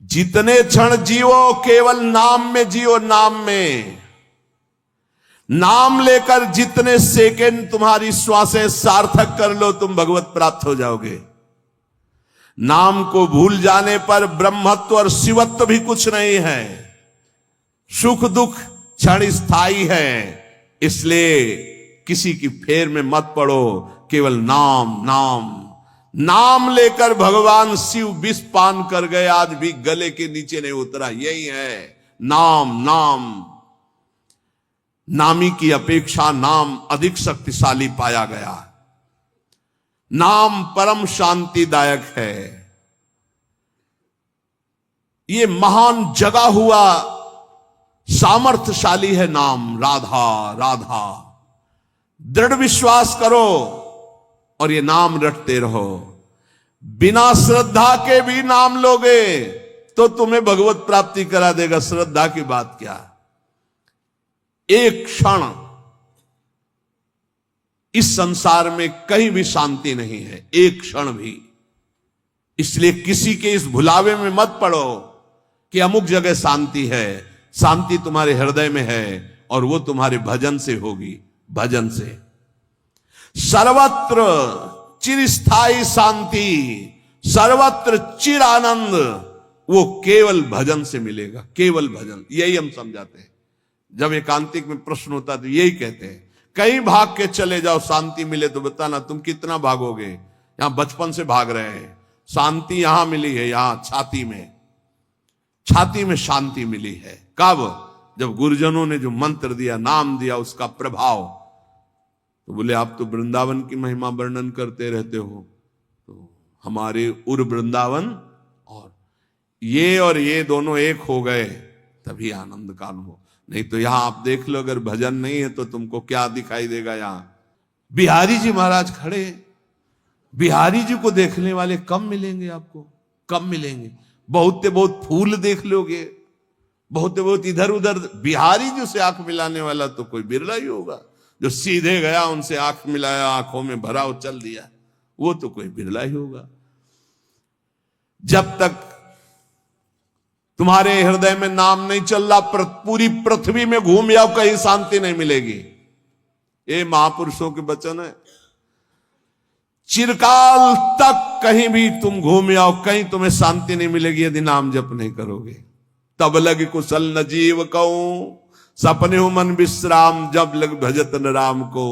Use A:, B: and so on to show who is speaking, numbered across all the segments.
A: जितने क्षण जियो केवल नाम में जियो, नाम में। नाम लेकर जितने सेकंड तुम्हारी श्वासें सार्थक कर लो, तुम भगवत प्राप्त हो जाओगे। नाम को भूल जाने पर ब्रह्मत्व और शिवत्व भी कुछ नहीं है। सुख दुख क्षण स्थायी है, इसलिए किसी की फेर में मत पड़ो, केवल नाम नाम। नाम लेकर भगवान शिव विष पान कर गए, आज भी गले के नीचे नहीं उतरा। यही है नाम नाम। नामी की अपेक्षा नाम अधिक शक्तिशाली पाया गया। नाम परम शांतिदायक है। ये महान जगा हुआ सामर्थ्यशाली है नाम। राधा राधा दृढ़ विश्वास करो और ये नाम रटते रहो। बिना श्रद्धा के भी नाम लोगे तो तुम्हें भगवत प्राप्ति करा देगा। श्रद्धा की बात क्या। एक क्षण इस संसार में कहीं भी शांति नहीं है, एक क्षण भी। इसलिए किसी के इस भुलावे में मत पड़ो कि अमुक जगह शांति है। शांति तुम्हारे हृदय में है और वो तुम्हारे भजन से होगी। भजन से सर्वत्र चिरस्थायी शांति, सर्वत्र चिर आनंद, वो केवल भजन से मिलेगा। केवल भजन, यही हम समझाते हैं। जब एकांतिक में प्रश्न होता तो यही कहते हैं, कहीं भाग के चले जाओ शांति मिले तो बताना। तुम कितना भागोगे? यहां बचपन से भाग रहे हैं। शांति यहां मिली है, यहां छाती में, छाती में शांति मिली है। कब? जब गुरुजनों ने जो मंत्र दिया, नाम दिया, उसका प्रभाव। तो बोले आप तो वृंदावन की महिमा वर्णन करते रहते हो, तो हमारे उर वृंदावन और ये दोनों एक हो गए तभी आनंद का अनुभव। नहीं तो यहां आप देख लो, अगर भजन नहीं है तो तुमको क्या दिखाई देगा। यहां बिहारी जी महाराज खड़े, बिहारी जी को देखने वाले कम मिलेंगे आपको, कम मिलेंगे। बहुत बहुत फूल देख लोगे, बहुत इधर उधर। बिहारी जी से आंख मिलाने वाला तो कोई बिरला ही होगा। जो सीधे गया, उनसे आंख मिलाया, आंखों में भरा और चल दिया, वो तो कोई बिरला ही होगा। जब तक तुम्हारे हृदय में नाम नहीं चल रहा, पूरी पृथ्वी में घूम जाओ, कहीं शांति नहीं मिलेगी। ये महापुरुषों के वचन है। चिरकाल तक कहीं भी तुम घूम आओ, कहीं तुम्हें शांति नहीं मिलेगी यदि नाम जप नहीं करोगे। तब लग कुशल न जीव कहूं, सपने हो मन विश्राम, जब लग भजत न राम को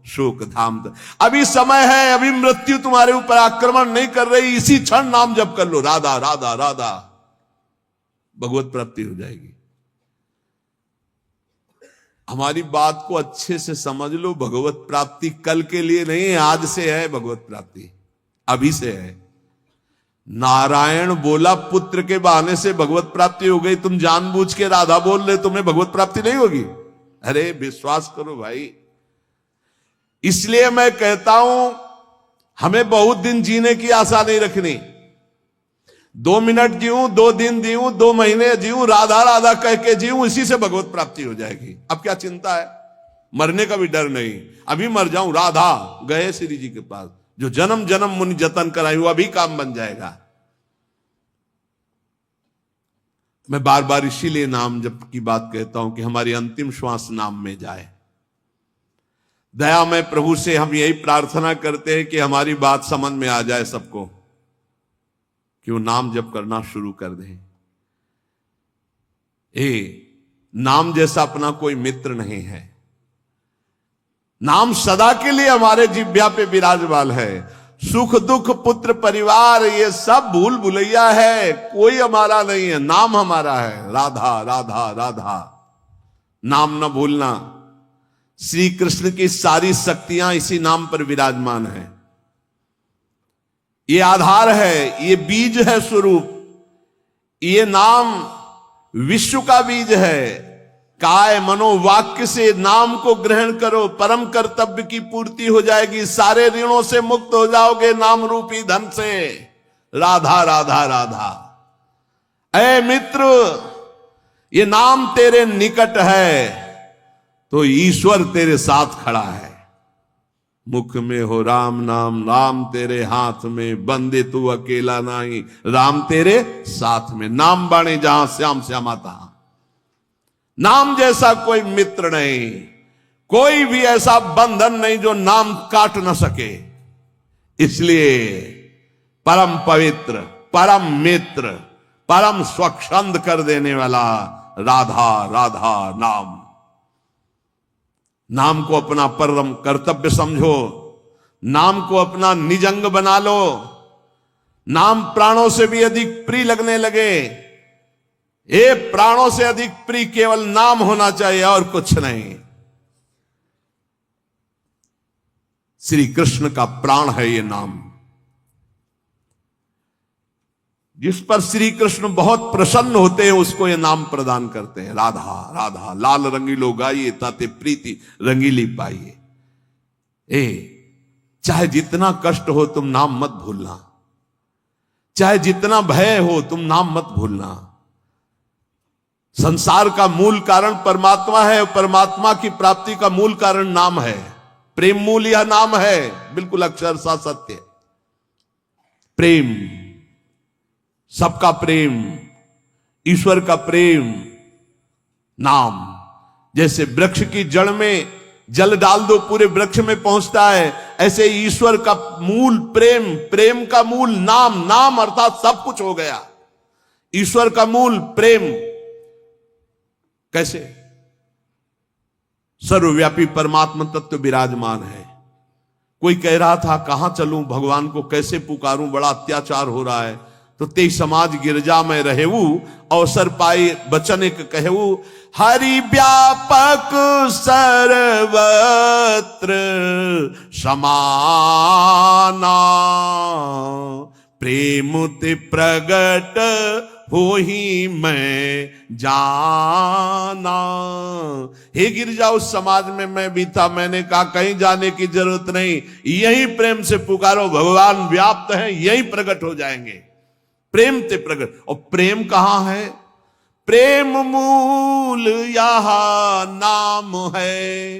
A: शोक धाम। अभी समय है, अभी मृत्यु तुम्हारे ऊपर आक्रमण नहीं कर रही। इसी क्षण नाम जप कर लो, राधा राधा राधा, भगवत प्राप्ति हो जाएगी। हमारी बात को अच्छे से समझ लो। भगवत प्राप्ति कल के लिए नहीं, आज से है भगवत प्राप्ति, अभी से है। नारायण बोला पुत्र के बहाने से भगवत प्राप्ति हो गई। तुम जानबूझ के राधा बोल रहे, तुम्हें भगवत प्राप्ति नहीं होगी। अरे विश्वास करो भाई। इसलिए मैं कहता हूं, हमें बहुत दिन जीने की आशा नहीं रखनी। 2 मिनट जीऊं, 2 दिन जीऊं, 2 महीने जीऊं, राधा राधा कह के जीऊं, इसी से भगवत प्राप्ति हो जाएगी। अब क्या चिंता है? मरने का भी डर नहीं। अभी मर जाऊं, राधा गए श्री जी के पास, जो जन्म जन्म मुनि जतन कराई, हुआ भी काम बन जाएगा। मैं बार बार इसीलिए नाम जप की बात कहता हूं कि हमारी अंतिम श्वास नाम में जाए। दया में प्रभु से हम यही प्रार्थना करते हैं कि हमारी बात समझ में आ जाए सबको, कि वो नाम जप करना शुरू कर दें। नाम जैसा अपना कोई मित्र नहीं है। नाम सदा के लिए हमारे जिह्वा पे विराजमान है। सुख दुख पुत्र परिवार ये सब भूल भुलैया है, कोई हमारा नहीं है, नाम हमारा है। राधा राधा राधा, नाम न भूलना। श्री कृष्ण की सारी शक्तियां इसी नाम पर विराजमान है। ये आधार है, ये बीज है स्वरूप। ये नाम विश्व का बीज है। काय मनोवाक्य से नाम को ग्रहण करो, परम कर्तव्य की पूर्ति हो जाएगी। सारे ऋणों से मुक्त हो जाओगे नाम रूपी धन से। राधा राधा राधा। ऐ मित्र, ये नाम तेरे निकट है तो ईश्वर तेरे साथ खड़ा है। मुख में हो राम नाम, राम तेरे हाथ में, बंदे तू अकेला नहीं, राम तेरे साथ में। नाम बाणे जहां श्याम श्यामा तहां। नाम जैसा कोई मित्र नहीं, कोई भी ऐसा बंधन नहीं जो नाम काट न सके। इसलिए परम पवित्र, परम मित्र, परम स्वच्छंद कर देने वाला राधा राधा नाम। नाम को अपना परम कर्तव्य समझो, नाम को अपना निजंग बना लो। नाम प्राणों से भी अधिक प्रिय लगने लगे। ये प्राणों से अधिक प्रिय केवल नाम होना चाहिए और कुछ नहीं। श्री कृष्ण का प्राण है ये नाम, जिस पर श्री कृष्ण बहुत प्रसन्न होते हैं उसको ये नाम प्रदान करते हैं। राधा राधा लाल रंगीलो गाइए, ताते प्रीति रंगीली पाइए। चाहे जितना कष्ट हो तुम नाम मत भूलना, चाहे जितना भय हो तुम नाम मत भूलना। संसार का मूल कारण परमात्मा है, परमात्मा की प्राप्ति का मूल कारण नाम है। प्रेम मूल यह नाम है, बिल्कुल अक्षरशः सत्य। प्रेम, सबका प्रेम, ईश्वर का प्रेम, नाम। जैसे वृक्ष की जड़ में जल डाल दो पूरे वृक्ष में पहुंचता है, ऐसे ईश्वर का मूल प्रेम, प्रेम का मूल नाम। नाम अर्थात सब कुछ हो गया। ईश्वर का मूल प्रेम। कैसे? सर्वव्यापी परमात्मा तत्व विराजमान है। कोई कह रहा था कहां चलूं, भगवान को कैसे पुकारूं, बड़ा अत्याचार हो रहा है। तो ते समाज गिरजा में रहेऊ, अवसर पाए बचन एक कहू। हरि व्यापक सर्वत्र समाना, प्रेम ते प्रगट हो ही मैं जाना। हे गिरजा उस समाज में मैं भी था, मैंने कहा कहीं जाने की जरूरत नहीं, यही प्रेम से पुकारो, भगवान व्याप्त है, यही प्रकट हो जाएंगे। प्रेम ते प्रगट। और प्रेम कहां है? प्रेम मूल यह नाम है,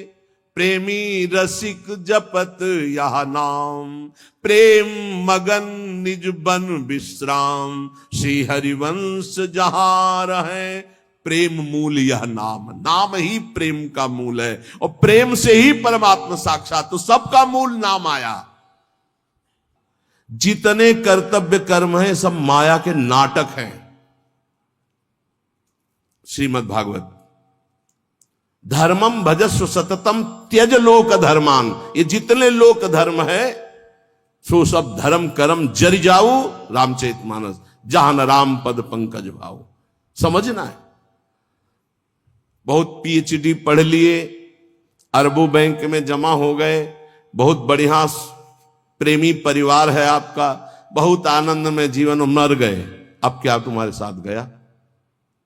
A: प्रेमी रसिक जपत यह नाम। प्रेम मगन निज बन विश्राम, श्री हरिवंश जहां रहे। प्रेम मूल यह नाम, नाम ही प्रेम का मूल है, और प्रेम से ही परमात्मा साक्षात। तो सबका मूल नाम आया। जितने कर्तव्य कर्म हैं सब माया के नाटक हैं। श्रीमद् भागवत, धर्मम भजस्व सततम त्यज लोक धर्मान। ये जितने लोक धर्म है सो सब धर्म कर्म जरि जाऊ, रामचरितमानस, जहां न राम पद पंकज भाऊ। समझना है। बहुत पीएचडी पढ़ लिए, अरबों बैंक में जमा हो गए, बहुत बढ़िया प्रेमी परिवार है आपका, बहुत आनंद में जीवन मर गए। अब क्या तुम्हारे साथ गया?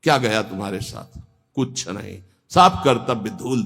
A: क्या गया तुम्हारे साथ? कुछ नहीं। सब कर्तव्य धूल